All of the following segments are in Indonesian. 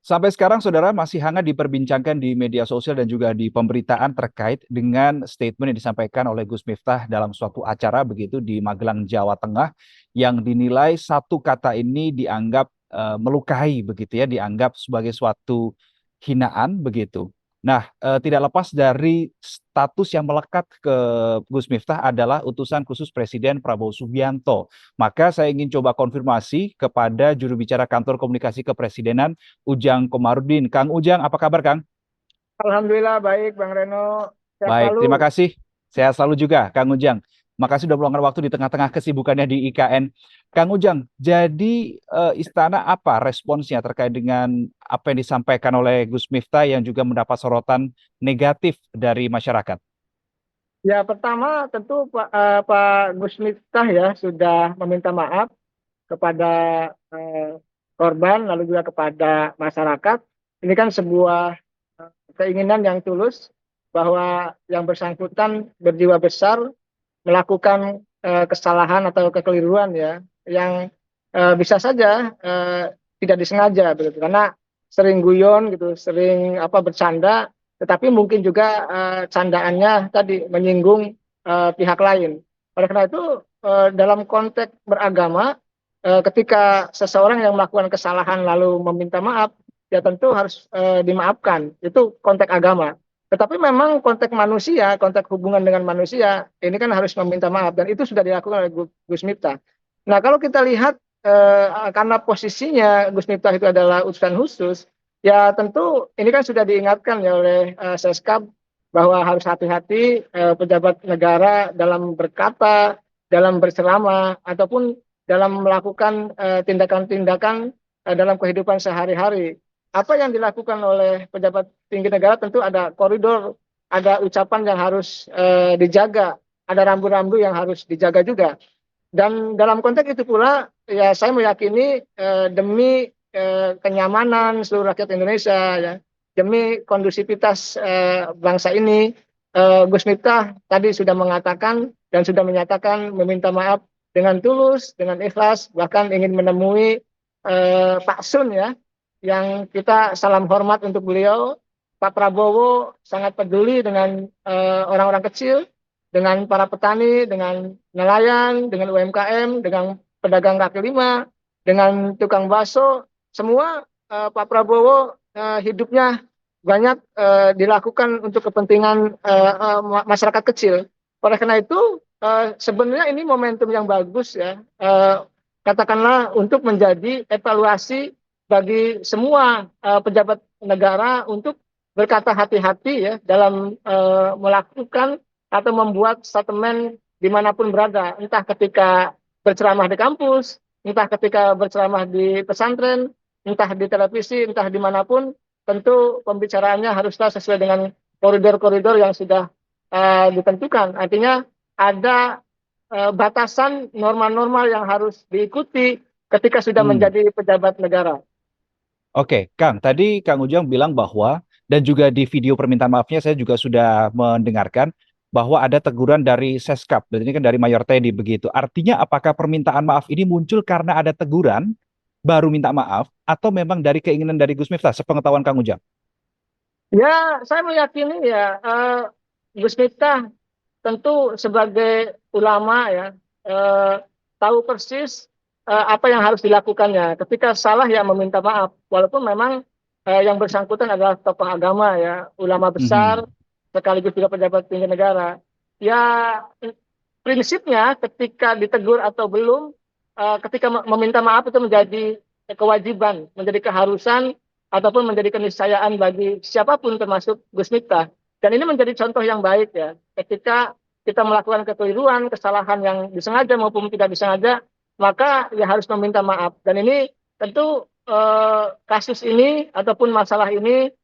Sampai sekarang, saudara, masih hangat diperbincangkan di media sosial dan juga di pemberitaan terkait dengan statement yang disampaikan oleh Gus Miftah dalam suatu acara begitu di Magelang, Jawa Tengah, yang dinilai satu kata ini dianggap melukai begitu ya, dianggap sebagai suatu hinaan begitu. Nah, tidak lepas dari status yang melekat ke Gus Miftah adalah utusan khusus Presiden Prabowo Subianto. Maka saya ingin coba konfirmasi kepada juru bicara Kantor Komunikasi Kepresidenan Ujang Komarudin. Kang Ujang, apa kabar Kang? Alhamdulillah baik Bang Reno, sehat Baik, terima selalu. kasih. Sehat selalu juga, Kang Ujang. Makasih sudah meluangkan waktu di tengah-tengah kesibukannya di IKN. Kang Ujang, jadi Istana apa responsnya terkait dengan apa yang disampaikan oleh Gus Miftah yang juga mendapat sorotan negatif dari masyarakat? Ya pertama tentu Pak Gus Miftah ya sudah meminta maaf kepada eh, korban lalu juga kepada masyarakat. Ini kan sebuah keinginan yang tulus bahwa yang bersangkutan berjiwa besar melakukan kesalahan atau kekeliruan ya yang bisa saja tidak disengaja begitu karena sering guyon gitu, sering apa bercanda, tetapi mungkin juga candaannya tadi menyinggung pihak lain. Oleh karena itu dalam konteks beragama ketika seseorang yang melakukan kesalahan lalu meminta maaf ya tentu harus dimaafkan. Itu konteks agama. Tetapi memang konteks manusia, konteks hubungan dengan manusia, ini kan harus meminta maaf dan itu sudah dilakukan oleh Gus Miftah. Nah, kalau kita lihat karena posisinya Gus Miftah itu adalah utusan khusus, ya tentu ini kan sudah diingatkan ya oleh Seskap bahwa harus hati-hati pejabat negara dalam berkata, dalam berceramah ataupun dalam melakukan tindakan-tindakan dalam kehidupan sehari-hari. Apa yang dilakukan oleh pejabat tinggi negara tentu ada koridor, ada ucapan yang harus dijaga, ada rambu-rambu yang harus dijaga juga. Dan dalam konteks itu pula, ya saya meyakini demi kenyamanan seluruh rakyat Indonesia, ya, demi kondusivitas bangsa ini, Gus Miftah tadi sudah mengatakan dan sudah menyatakan meminta maaf dengan tulus, dengan ikhlas, bahkan ingin menemui Pak Sun ya, yang kita salam hormat untuk beliau. Pak Prabowo sangat peduli dengan orang-orang kecil, dengan para petani, dengan nelayan, dengan UMKM, dengan pedagang kaki lima, dengan tukang bakso, semua Pak Prabowo hidupnya banyak dilakukan untuk kepentingan masyarakat kecil. Oleh karena itu, sebenarnya ini momentum yang bagus ya, katakanlah untuk menjadi evaluasi bagi semua pejabat negara untuk berkata hati-hati ya dalam melakukan atau membuat statement dimanapun berada, entah ketika berceramah di kampus, entah ketika berceramah di pesantren, entah di televisi, entah dimanapun, tentu pembicaraannya haruslah sesuai dengan koridor-koridor yang sudah ditentukan. Artinya ada batasan norma-norma yang harus diikuti ketika sudah Hmm. menjadi pejabat negara. Oke, Kang, tadi Kang Ujang bilang bahwa, dan juga di video permintaan maafnya saya juga sudah mendengarkan, bahwa ada teguran dari Seskap, dan ini kan dari Mayor Teddy begitu. Artinya apakah permintaan maaf ini muncul karena ada teguran, baru minta maaf, atau memang dari keinginan dari Gus Miftah, sepengetahuan Kang Ujang? Ya, saya meyakini ya Gus Miftah tentu sebagai ulama ya eh, tahu persis apa yang harus dilakukannya. Ketika salah ya meminta maaf, walaupun memang yang bersangkutan adalah tokoh agama ya, ulama besar Mhm. sekaligus juga pejabat tinggi negara. Ya prinsipnya ketika ditegur atau belum, ketika meminta maaf itu menjadi kewajiban, menjadi keharusan ataupun menjadi keniscayaan bagi siapapun termasuk Gus Miftah. Dan ini menjadi contoh yang baik ya. Ketika kita melakukan kekeliruan, kesalahan yang disengaja maupun tidak disengaja, maka ya harus meminta maaf. Dan ini tentu kasus ini ataupun masalah ini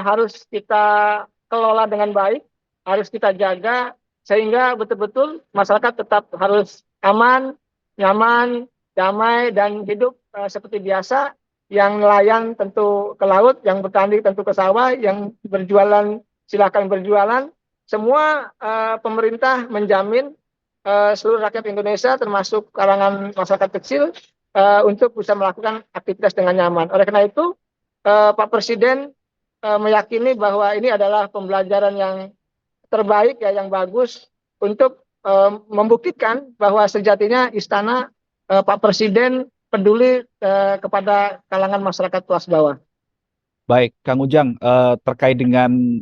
harus kita kelola dengan baik, harus kita jaga sehingga betul-betul masyarakat tetap harus aman, nyaman, damai dan hidup seperti biasa. Yang nelayan tentu ke laut, yang bertani tentu ke sawah, yang berjualan silakan berjualan. Semua pemerintah menjamin seluruh rakyat Indonesia termasuk kalangan masyarakat kecil untuk bisa melakukan aktivitas dengan nyaman. Oleh karena itu Pak Presiden meyakini bahwa ini adalah pembelajaran yang terbaik ya, yang bagus untuk membuktikan bahwa sejatinya istana Pak Presiden peduli kepada kalangan masyarakat kelas bawah. Baik, Kang Ujang, terkait dengan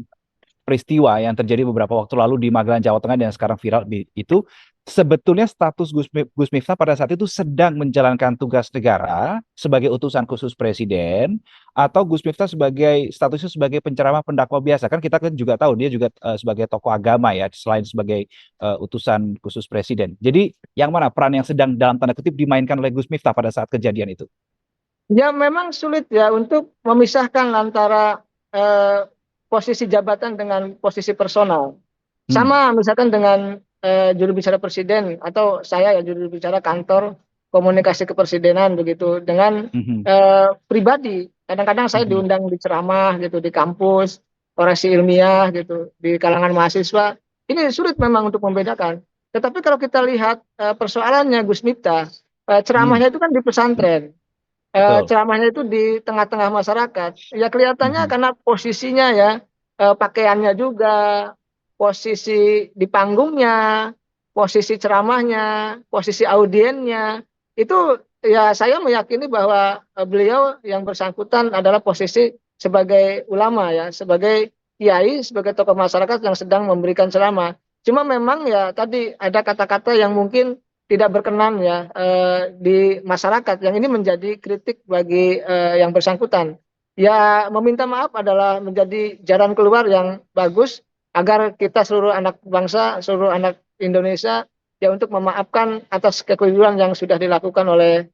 peristiwa yang terjadi beberapa waktu lalu di Magelang, Jawa Tengah dan sekarang viral itu, sebetulnya status Gus Miftah pada saat itu sedang menjalankan tugas negara sebagai utusan khusus presiden, atau Gus Miftah sebagai statusnya sebagai penceramah pendakwa biasa. Kan kita kan juga tahu dia juga sebagai tokoh agama ya, selain sebagai utusan khusus presiden. Jadi yang mana peran yang sedang dalam tanda kutip dimainkan oleh Gus Miftah pada saat kejadian itu? Ya memang sulit ya untuk memisahkan antara eh, posisi jabatan dengan posisi personal. Hmm. Sama misalkan dengan juru bicara presiden atau saya ya juru bicara kantor komunikasi kepresidenan begitu dengan Mhm. pribadi. Kadang-kadang saya Mhm. diundang di ceramah gitu di kampus, orasi ilmiah gitu di kalangan mahasiswa. Ini sulit memang untuk membedakan. Tetapi kalau kita lihat persoalannya Gus Miftah, Hmm. ceramahnya itu kan di pesantren. Betul. Ceramahnya itu di tengah-tengah masyarakat. Ya kelihatannya Mhm. karena posisinya ya, pakaiannya juga, posisi di panggungnya, posisi ceramahnya, posisi audiennya, itu ya saya meyakini bahwa beliau yang bersangkutan adalah posisi sebagai ulama ya, sebagai kiai, sebagai tokoh masyarakat yang sedang memberikan ceramah. Cuma memang ya tadi ada kata-kata yang mungkin tidak berkenan ya di masyarakat yang ini menjadi kritik bagi yang bersangkutan. Ya meminta maaf adalah menjadi jalan keluar yang bagus agar kita seluruh anak bangsa, seluruh anak Indonesia ya untuk memaafkan atas kekeliruan yang sudah dilakukan oleh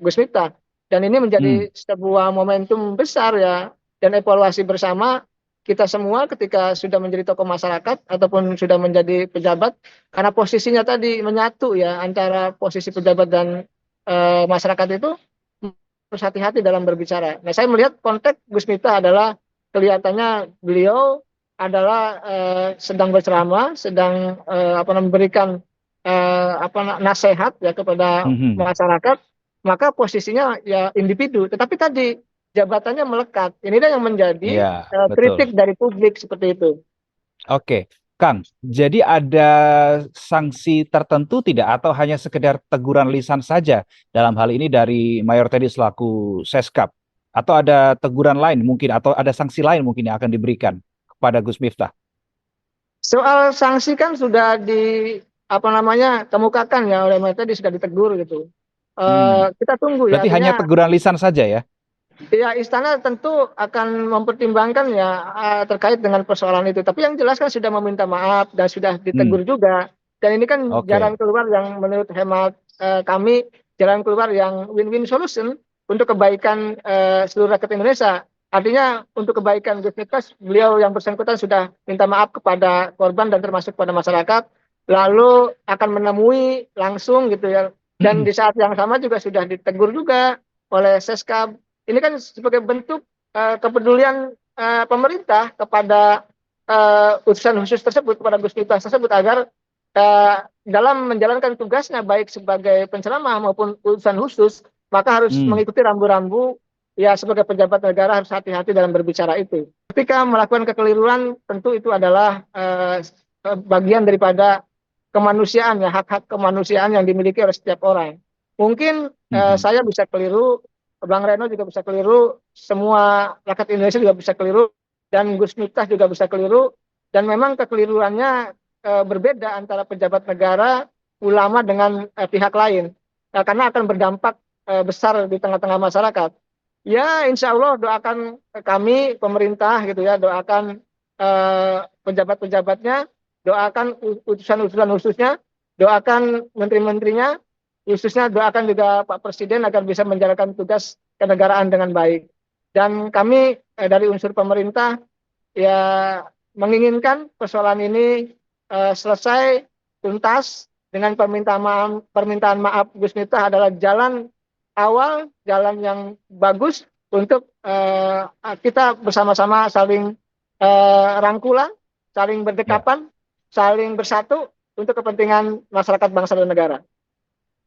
Gus Miftah. Dan ini Hmm. menjadi sebuah momentum besar ya dan evaluasi bersama kita semua ketika sudah menjadi tokoh masyarakat ataupun sudah menjadi pejabat karena posisinya tadi menyatu ya antara posisi pejabat dan masyarakat itu harus hati-hati dalam berbicara. Nah, saya melihat konteks Gus Miftah adalah kelihatannya beliau adalah sedang berceramah, sedang memberikan nasihat ya kepada Mhm. masyarakat, maka posisinya ya individu, tetapi tadi jabatannya melekat. Inilah yang menjadi Iya, betul. kritik dari publik seperti itu. Oke, Kang. Jadi ada sanksi tertentu tidak atau hanya sekedar teguran lisan saja dalam hal ini dari Mayor Teddy selaku Seskap? Atau ada teguran lain mungkin atau ada sanksi lain mungkin yang akan diberikan kepada Gus Miftah? Soal sanksi kan sudah di kemukakan ya oleh mereka sudah ditegur gitu. Hmm. Kita tunggu ya, Berarti hanya artinya teguran lisan saja ya? ya istana tentu akan mempertimbangkan ya terkait dengan persoalan itu. Tapi yang jelas kan sudah meminta maaf dan sudah Hmm. ditegur juga. Dan ini kan jalan Oke. keluar yang menurut hemat kami jalan keluar yang win-win solution untuk kebaikan seluruh rakyat Indonesia. Artinya untuk kebaikan Gus Miftah, beliau yang bersangkutan sudah minta maaf kepada korban dan termasuk pada masyarakat. Lalu akan menemui langsung gitu ya. Dan di saat yang sama juga sudah ditegur juga oleh Seskap. Ini kan sebagai bentuk kepedulian pemerintah kepada utusan khusus tersebut, kepada Gus Miftah tersebut agar dalam menjalankan tugasnya baik sebagai penceramah maupun utusan khusus, maka harus Hmm. mengikuti rambu-rambu ya sebagai pejabat negara harus hati-hati dalam berbicara itu. Ketika melakukan kekeliruan tentu itu adalah bagian daripada kemanusiaan ya, hak-hak kemanusiaan yang dimiliki oleh setiap orang. Mungkin Mhm. saya bisa keliru, Bang Reno juga bisa keliru, semua rakyat Indonesia juga bisa keliru, dan Gus Miftah juga bisa keliru, dan memang kekeliruannya berbeda antara pejabat negara, ulama dengan pihak lain, karena akan berdampak besar di tengah-tengah masyarakat. Ya, insya Allah doakan kami pemerintah gitu ya, doakan pejabat-pejabatnya, doakan utusan-utusan khususnya, doakan menteri-menterinya, khususnya doakan juga Pak Presiden agar bisa menjalankan tugas kenegaraan dengan baik. Dan kami dari unsur pemerintah ya menginginkan persoalan ini selesai tuntas dengan permintaan maaf Gus Miftah adalah jalan awal, jalan yang bagus untuk kita bersama-sama saling rangkulan, saling Ya. berdekatan, saling bersatu untuk kepentingan masyarakat bangsa dan negara.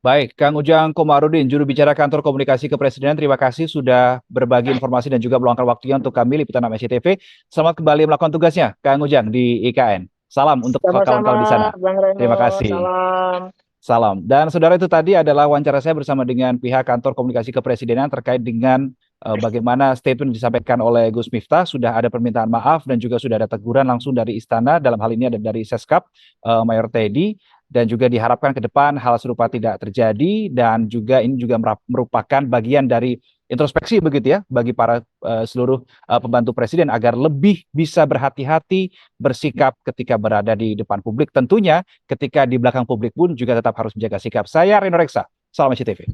Baik, Kang Ujang Komarudin, juru bicara kantor komunikasi kepresidenan, terima kasih sudah berbagi informasi dan juga meluangkan waktunya untuk kami Liputan 6 SCTV. Selamat kembali melakukan tugasnya, Kang Ujang di IKN. Salam untuk Sama-sama, kawan-kawan di sana. Bang Reno. Terima kasih. Salam. Salam. Dan saudara, itu tadi adalah wawancara saya bersama dengan pihak kantor komunikasi kepresidenan terkait dengan bagaimana statement disampaikan oleh Gus Miftah. Sudah ada permintaan maaf dan juga sudah ada teguran langsung dari istana. Dalam hal ini ada dari Seskap, Mayor Teddy. Dan juga diharapkan ke depan hal serupa tidak terjadi. Dan juga ini juga merupakan bagian dari introspeksi begitu ya bagi para seluruh pembantu presiden agar lebih bisa berhati-hati bersikap ketika berada di depan publik. Tentunya ketika di belakang publik pun juga tetap harus menjaga sikap. Saya Reno Reksa, salam SCTV.